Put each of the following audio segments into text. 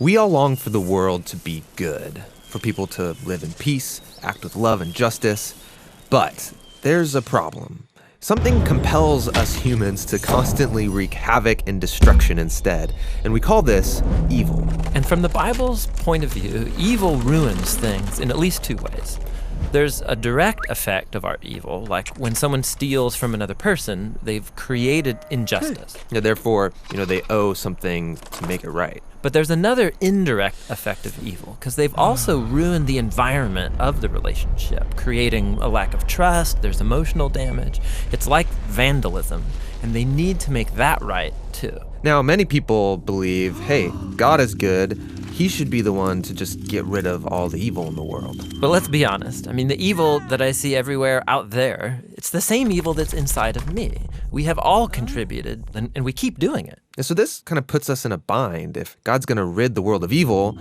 We all long for the world to be good, for people to live in peace, act with love and justice. But there's a problem. Something compels us humans to constantly wreak havoc and destruction instead, and we call this evil. And from the Bible's point of view, evil ruins things in at least two ways. There's a direct effect of our evil, like when someone steals from another person, they've created injustice. Yeah, therefore, they owe something to make it right. But there's another indirect effect of evil, because they've also ruined the environment of the relationship, creating a lack of trust, there's emotional damage. It's like vandalism, and they need to make that right, too. Now, many people believe, hey, God is good. He should be the one to just get rid of all the evil in the world. But let's be honest. The evil that I see everywhere out there, it's the same evil that's inside of me. We have all contributed, and we keep doing it. And so this kind of puts us in a bind. If God's going to rid the world of evil,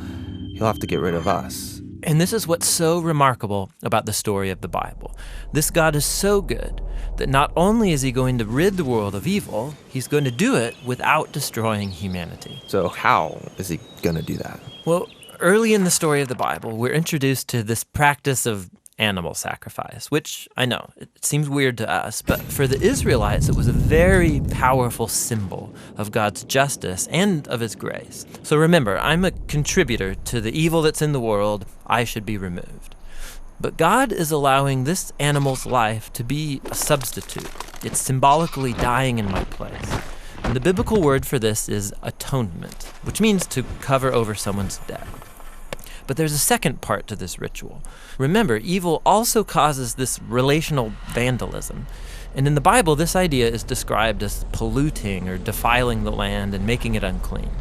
he'll have to get rid of us. And this is what's so remarkable about the story of the Bible. This God is so good that not only is he going to rid the world of evil, he's going to do it without destroying humanity. So how is he going to do that? Well, early in the story of the Bible, we're introduced to this practice of animal sacrifice, which I know, it seems weird to us, but for the Israelites, it was a very powerful symbol of God's justice and of his grace. So remember, I'm a contributor to the evil that's in the world. I should be removed. But God is allowing this animal's life to be a substitute. It's symbolically dying in my place. And the biblical word for this is atonement, which means to cover over someone's debt. But there's a second part to this ritual. Remember, evil also causes this relational vandalism. And in the Bible, this idea is described as polluting or defiling the land and making it unclean.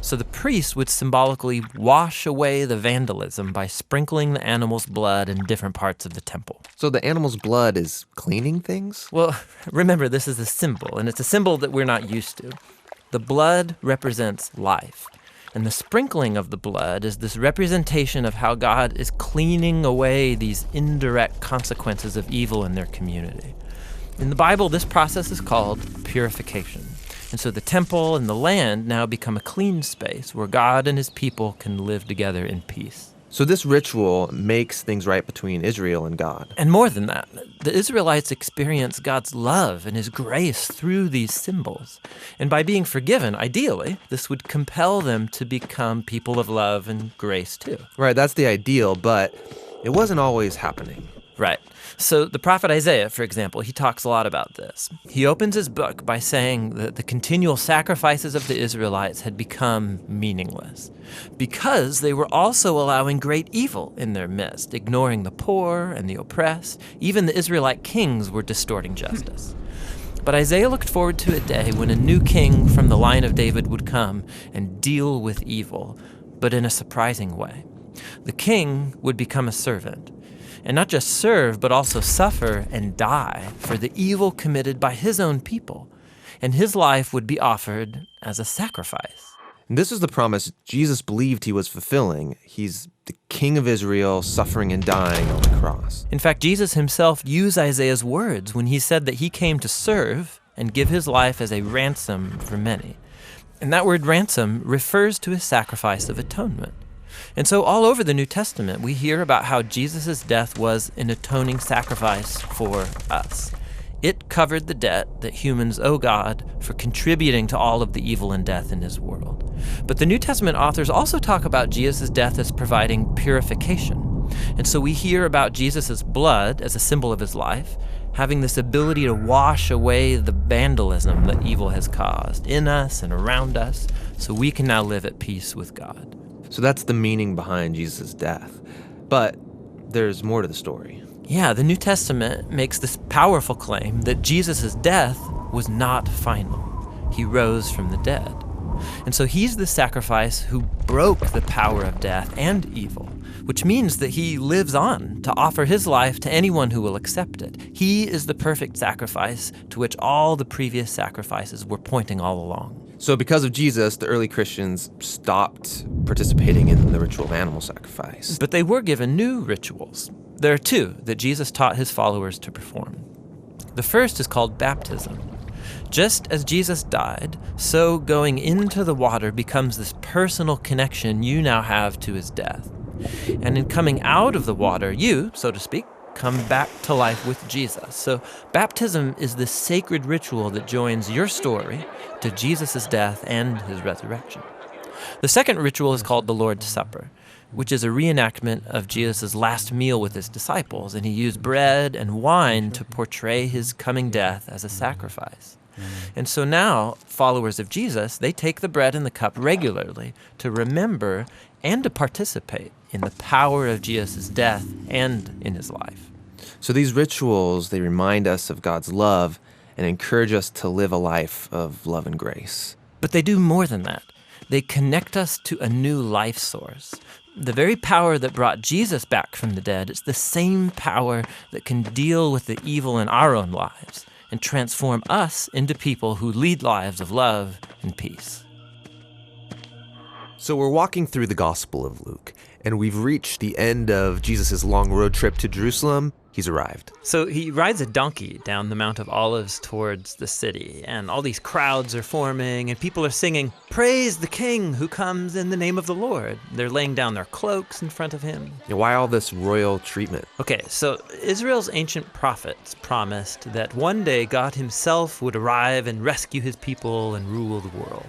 So the priest would symbolically wash away the vandalism by sprinkling the animal's blood in different parts of the temple. So the animal's blood is cleaning things? Well, remember, this is a symbol, and it's a symbol that we're not used to. The blood represents life. And the sprinkling of the blood is this representation of how God is cleaning away these indirect consequences of evil in their community. In the Bible, this process is called purification. And so the temple and the land now become a clean space where God and his people can live together in peace. So this ritual makes things right between Israel and God. And more than that, the Israelites experience God's love and his grace through these symbols. And by being forgiven, ideally, this would compel them to become people of love and grace too. Right, that's the ideal, but it wasn't always happening. Right. So the prophet Isaiah, for example, he talks a lot about this. He opens his book by saying that the continual sacrifices of the Israelites had become meaningless because they were also allowing great evil in their midst, ignoring the poor and the oppressed. Even the Israelite kings were distorting justice. But Isaiah looked forward to a day when a new king from the line of David would come and deal with evil, but in a surprising way. The king would become a servant. And not just serve, but also suffer and die for the evil committed by his own people. And his life would be offered as a sacrifice. And this is the promise Jesus believed he was fulfilling. He's the King of Israel, suffering and dying on the cross. In fact, Jesus himself used Isaiah's words when he said that he came to serve and give his life as a ransom for many. And that word ransom refers to his sacrifice of atonement. And so all over the New Testament, we hear about how Jesus' death was an atoning sacrifice for us. It covered the debt that humans owe God for contributing to all of the evil and death in his world. But the New Testament authors also talk about Jesus' death as providing purification. And so we hear about Jesus' blood as a symbol of his life, having this ability to wash away the vandalism that evil has caused in us and around us, so we can now live at peace with God. So that's the meaning behind Jesus' death. But there's more to the story. Yeah, the New Testament makes this powerful claim that Jesus' death was not final. He rose from the dead. And so he's the sacrifice who broke the power of death and evil, which means that he lives on to offer his life to anyone who will accept it. He is the perfect sacrifice to which all the previous sacrifices were pointing all along. So because of Jesus, the early Christians stopped participating in the ritual of animal sacrifice. But they were given new rituals. There are two that Jesus taught his followers to perform. The first is called baptism. Just as Jesus died, so going into the water becomes this personal connection you now have to his death. And in coming out of the water, you, so to speak, come back to life with Jesus. So baptism is the sacred ritual that joins your story to Jesus' death and his resurrection. The second ritual is called the Lord's Supper, which is a reenactment of Jesus' last meal with his disciples, and he used bread and wine to portray his coming death as a sacrifice. And so now, followers of Jesus, they take the bread and the cup regularly to remember and to participate in the power of Jesus' death and in his life. So these rituals, they remind us of God's love and encourage us to live a life of love and grace. But they do more than that. They connect us to a new life source. The very power that brought Jesus back from the dead is the same power that can deal with the evil in our own lives and transform us into people who lead lives of love and peace. So we're walking through the Gospel of Luke, and we've reached the end of Jesus' long road trip to Jerusalem. He's arrived. So he rides a donkey down the Mount of Olives towards the city, and all these crowds are forming, and people are singing, "Praise the King who comes in the name of the Lord." They're laying down their cloaks in front of him. Why all this royal treatment? Okay, so Israel's ancient prophets promised that one day God himself would arrive and rescue his people and rule the world.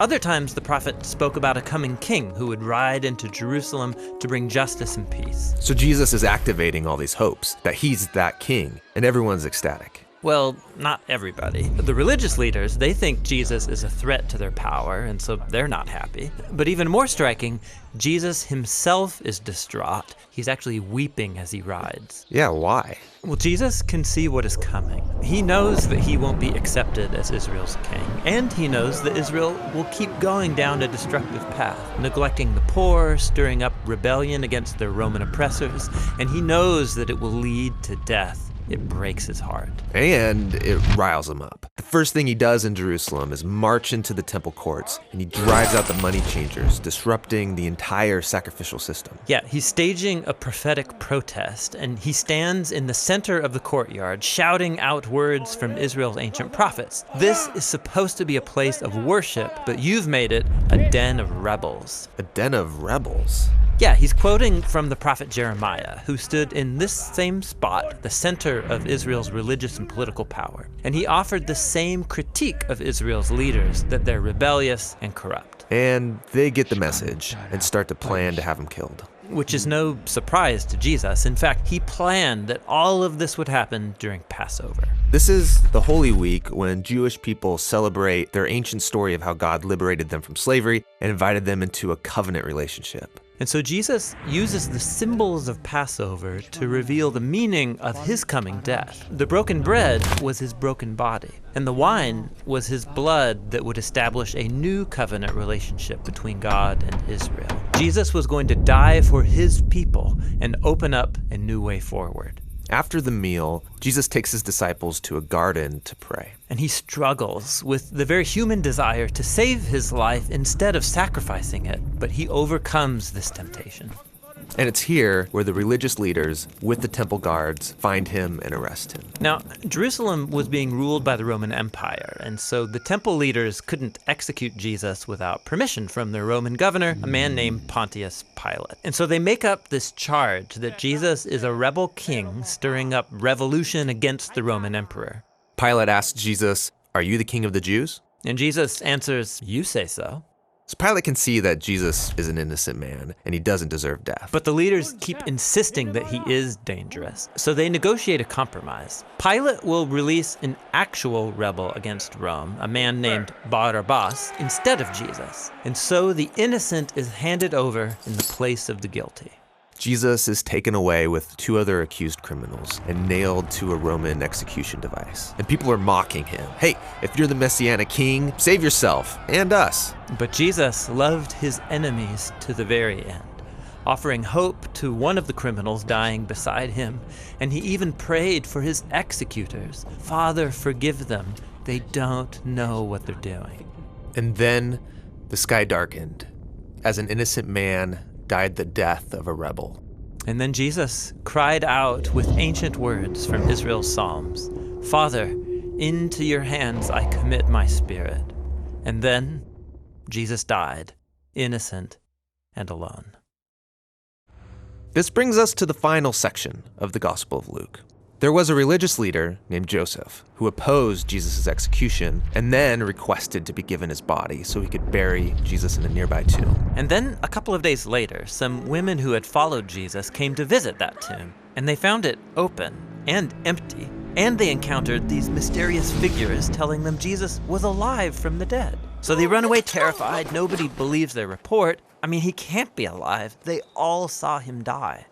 Other times, the prophet spoke about a coming king who would ride into Jerusalem to bring justice and peace. So Jesus is activating all these hopes that he's that king, and everyone's ecstatic. Well, not everybody. The religious leaders, they think Jesus is a threat to their power, and so they're not happy. But even more striking, Jesus himself is distraught. He's actually weeping as he rides. Yeah, why? Well, Jesus can see what is coming. He knows that he won't be accepted as Israel's king, and he knows that Israel will keep going down a destructive path, neglecting the poor, stirring up rebellion against their Roman oppressors, and he knows that it will lead to death. It breaks his heart. And it riles him up. The first thing he does in Jerusalem is march into the temple courts, and he drives out the money changers, disrupting the entire sacrificial system. Yeah, he's staging a prophetic protest, and he stands in the center of the courtyard, shouting out words from Israel's ancient prophets. This is supposed to be a place of worship, but you've made it a den of rebels. A den of rebels? Yeah, he's quoting from the prophet Jeremiah, who stood in this same spot, the center of Israel's religious and political power. And he offered the same critique of Israel's leaders, that they're rebellious and corrupt. And they get the message and start to plan to have him killed. Which is no surprise to Jesus. In fact, he planned that all of this would happen during Passover. This is the Holy Week when Jewish people celebrate their ancient story of how God liberated them from slavery and invited them into a covenant relationship. And so Jesus uses the symbols of Passover to reveal the meaning of his coming death. The broken bread was his broken body, and the wine was his blood that would establish a new covenant relationship between God and Israel. Jesus was going to die for his people and open up a new way forward. After the meal, Jesus takes his disciples to a garden to pray. And he struggles with the very human desire to save his life instead of sacrificing it, but he overcomes this temptation. And it's here where the religious leaders, with the temple guards, find him and arrest him. Now, Jerusalem was being ruled by the Roman Empire, and so the temple leaders couldn't execute Jesus without permission from their Roman governor, a man named Pontius Pilate. And so they make up this charge that Jesus is a rebel king stirring up revolution against the Roman emperor. Pilate asks Jesus, "Are you the king of the Jews?" And Jesus answers, "You say so." So Pilate can see that Jesus is an innocent man and he doesn't deserve death. But the leaders keep insisting that he is dangerous, so they negotiate a compromise. Pilate will release an actual rebel against Rome, a man named Barabbas, instead of Jesus. And so the innocent is handed over in the place of the guilty. Jesus is taken away with two other accused criminals and nailed to a Roman execution device. And people are mocking him. Hey, if you're the Messianic king, save yourself and us. But Jesus loved his enemies to the very end, offering hope to one of the criminals dying beside him. And he even prayed for his executors. "Father, forgive them. They don't know what they're doing." And then the sky darkened as an innocent man died the death of a rebel. And then Jesus cried out with ancient words from Israel's Psalms, "Father, into your hands I commit my spirit. And then Jesus died, innocent and alone. This brings us to the final section of the Gospel of Luke. There was a religious leader named Joseph who opposed Jesus' execution and then requested to be given his body so he could bury Jesus in a nearby tomb. And then a couple of days later, some women who had followed Jesus came to visit that tomb, and they found it open and empty, and they encountered these mysterious figures telling them Jesus was alive from the dead. So they run away terrified. Nobody believes their report. I mean, he can't be alive. They all saw him die.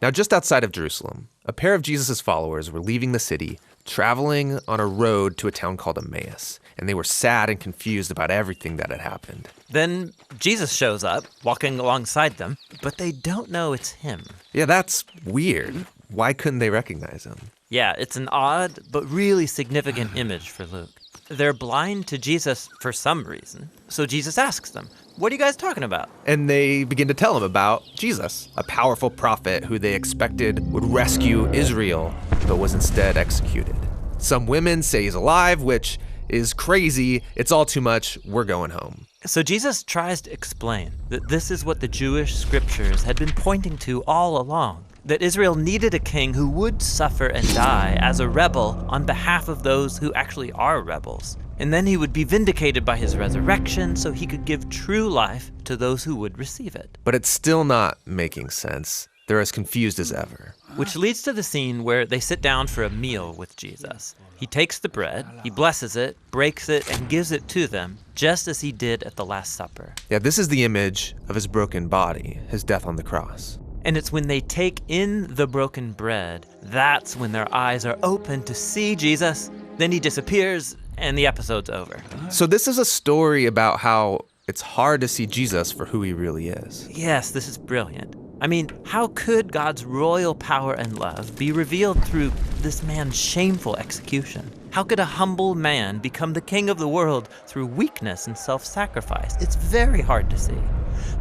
Now, just outside of Jerusalem, a pair of Jesus' followers were leaving the city, traveling on a road to a town called Emmaus, and they were sad and confused about everything that had happened. Then Jesus shows up, walking alongside them, but they don't know it's him. Yeah, that's weird. Why couldn't they recognize him? Yeah, it's an odd but really significant image for Luke. They're blind to Jesus for some reason. So Jesus asks them, "What are you guys talking about?" And they begin to tell him about Jesus, a powerful prophet who they expected would rescue Israel, but was instead executed. Some women say he's alive, which is crazy. It's all too much. We're going home. So Jesus tries to explain that this is what the Jewish scriptures had been pointing to all along, that Israel needed a king who would suffer and die as a rebel on behalf of those who actually are rebels. And then he would be vindicated by his resurrection so he could give true life to those who would receive it. But it's still not making sense. They're as confused as ever. Which leads to the scene where they sit down for a meal with Jesus. He takes the bread, he blesses it, breaks it, and gives it to them, just as he did at the Last Supper. Yeah, this is the image of his broken body, his death on the cross. And it's when they take in the broken bread, that's when their eyes are open to see Jesus. Then he disappears, and the episode's over. So this is a story about how it's hard to see Jesus for who he really is. Yes, this is brilliant. I mean, how could God's royal power and love be revealed through this man's shameful execution? How could a humble man become the king of the world through weakness and self-sacrifice? It's very hard to see.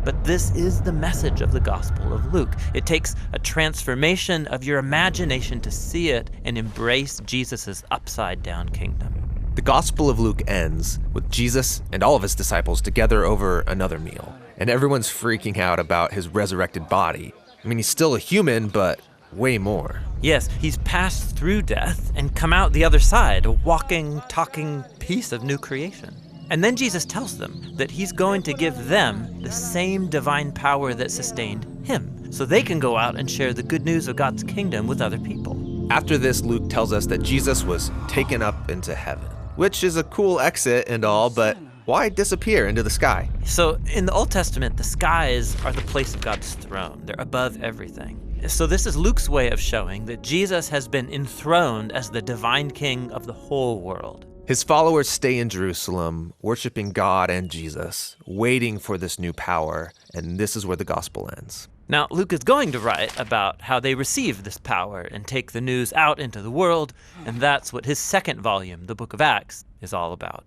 But this is the message of the Gospel of Luke. It takes a transformation of your imagination to see it and embrace Jesus' upside-down kingdom. The Gospel of Luke ends with Jesus and all of his disciples together over another meal. And everyone's freaking out about his resurrected body. I mean, he's still a human, but way more. Yes, he's passed through death and come out the other side, a walking, talking piece of new creation. And then Jesus tells them that he's going to give them the same divine power that sustained him, so they can go out and share the good news of God's kingdom with other people. After this, Luke tells us that Jesus was taken up into heaven, which is a cool exit and all, but why disappear into the sky? So in the Old Testament, the skies are the place of God's throne. They're above everything. So this is Luke's way of showing that Jesus has been enthroned as the divine king of the whole world. His followers stay in Jerusalem, worshiping God and Jesus, waiting for this new power, and this is where the gospel ends. Now, Luke is going to write about how they receive this power and take the news out into the world, and that's what his second volume, the Book of Acts, is all about.